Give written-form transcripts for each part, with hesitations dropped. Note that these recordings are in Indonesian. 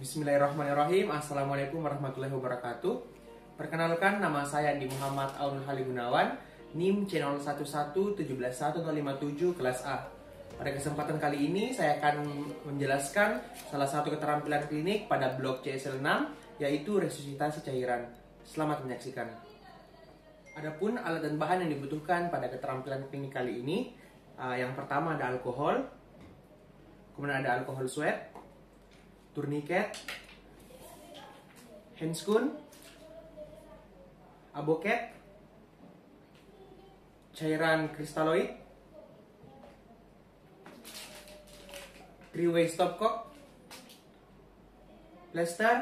Bismillahirrahmanirrahim. Assalamualaikum warahmatullahi wabarakatuh. Perkenalkan, nama saya Andi Muhammad Aunul Hali Gunawan, NIM C01117057 kelas A. Pada kesempatan kali ini saya akan menjelaskan salah satu keterampilan klinik pada blok CSL6, yaitu resusitasi cairan. Selamat menyaksikan. Adapun alat dan bahan yang dibutuhkan pada keterampilan klinik kali ini, yang pertama ada alkohol, kemudian ada alkohol sweat, tourniquet, handscoon, aboket, cairan kristaloid, three-way stopcock, plester,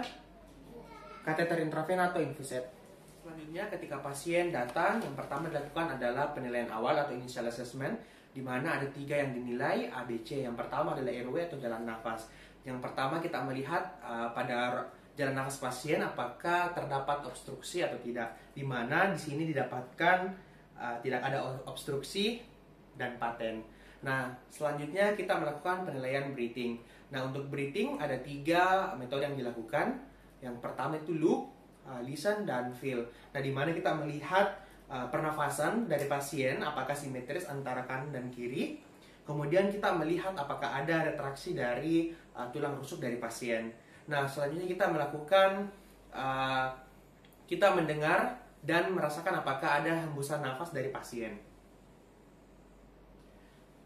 kateter intravena atau infuset. Selanjutnya, ketika pasien datang, yang pertama dilakukan adalah penilaian awal atau initial assessment, di mana ada 3 yang dinilai ABC. Yang pertama adalah airway atau jalan nafas. Yang pertama kita melihat pada jalan nafas pasien apakah terdapat obstruksi atau tidak. Di mana di sini didapatkan tidak ada obstruksi dan paten. Nah, selanjutnya kita melakukan penilaian breathing. Nah, untuk breathing ada 3 metode yang dilakukan. Yang pertama itu look, listen, dan feel. Nah, di mana kita melihat pernafasan dari pasien apakah simetris antara kanan dan kiri. Kemudian kita melihat apakah ada retraksi dari tulang rusuk dari pasien. Nah, selanjutnya kita melakukan, kita mendengar dan merasakan apakah ada hembusan nafas dari pasien.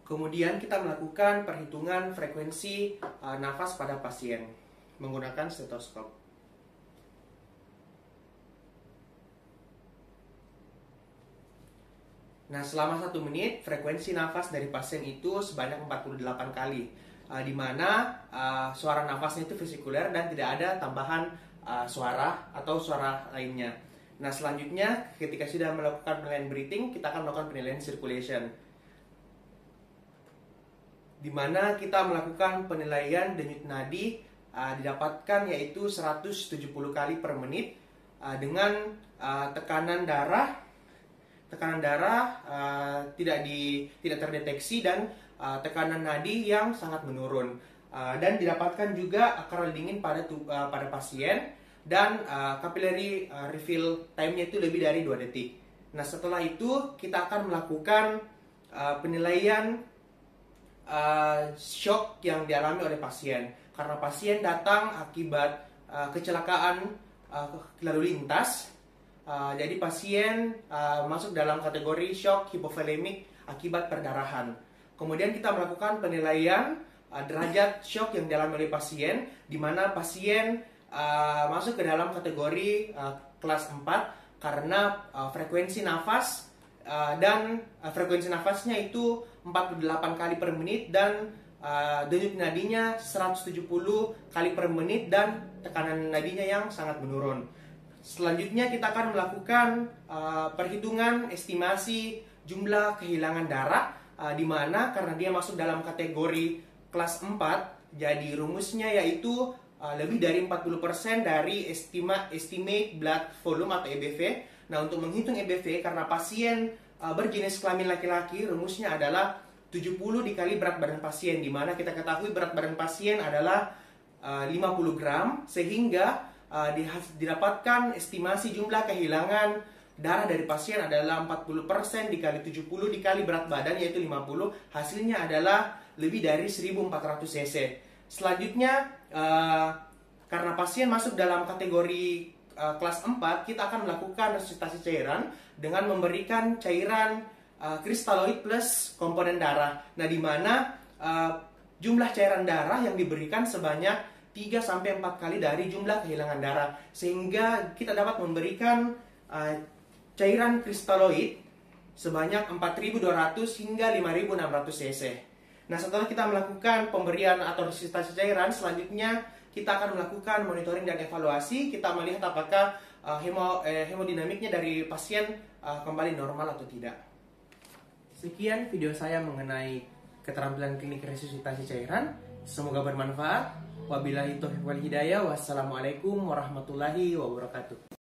Kemudian kita melakukan perhitungan frekuensi nafas pada pasien menggunakan stetoskop. Nah, selama 1 menit, frekuensi nafas dari pasien itu sebanyak 48 kali. Di mana suara nafasnya itu vesikuler dan tidak ada tambahan suara atau suara lainnya. Nah, selanjutnya ketika sudah melakukan penilaian breathing, kita akan melakukan penilaian circulation. Di mana kita melakukan penilaian denyut nadi didapatkan yaitu 170 kali per menit dengan tekanan darah tidak terdeteksi dan tekanan nadi yang sangat menurun, dan didapatkan juga akar dingin pada pasien dan capillary refill time-nya itu lebih dari 2 detik. Nah, setelah itu kita akan melakukan penilaian shock yang dialami oleh pasien karena pasien datang akibat kecelakaan lalu lintas. Jadi pasien masuk dalam kategori shock hipovolemik akibat perdarahan. Kemudian kita melakukan penilaian derajat shock yang dialami oleh pasien, di mana pasien masuk ke dalam kategori kelas 4 karena frekuensi nafas dan frekuensi nafasnya itu 48 kali per menit dan denyut nadinya 170 kali per menit dan tekanan nadinya yang sangat menurun. Selanjutnya kita akan melakukan perhitungan estimasi jumlah kehilangan darah, di mana karena dia masuk dalam kategori kelas 4, jadi rumusnya yaitu lebih dari 40% dari estimate blood volume atau EBV. Nah, untuk menghitung EBV karena pasien berjenis kelamin laki-laki, rumusnya adalah 70 dikali berat badan pasien, di mana kita ketahui berat badan pasien adalah 50 gram, sehingga didapatkan estimasi jumlah kehilangan darah dari pasien adalah 40% dikali 70 dikali berat badan yaitu 50, hasilnya adalah lebih dari 1400 cc. Selanjutnya, karena pasien masuk dalam kategori kelas 4, kita akan melakukan resusitasi cairan dengan memberikan cairan kristaloid plus komponen darah. Nah, di mana jumlah cairan darah yang diberikan sebanyak 3-4 kali dari jumlah kehilangan darah, sehingga kita dapat memberikan cairan kristaloid sebanyak 4.200 hingga 5.600 cc. Nah, setelah kita melakukan pemberian atau resusitasi cairan, selanjutnya kita akan melakukan monitoring dan evaluasi. Kita melihat apakah hemodinamiknya dari pasien kembali normal atau tidak. Sekian video saya mengenai keterampilan klinik resusitasi cairan. Semoga bermanfaat. Wabillahi taufiq wal hidayah. Wassalamualaikum warahmatullahi wabarakatuh.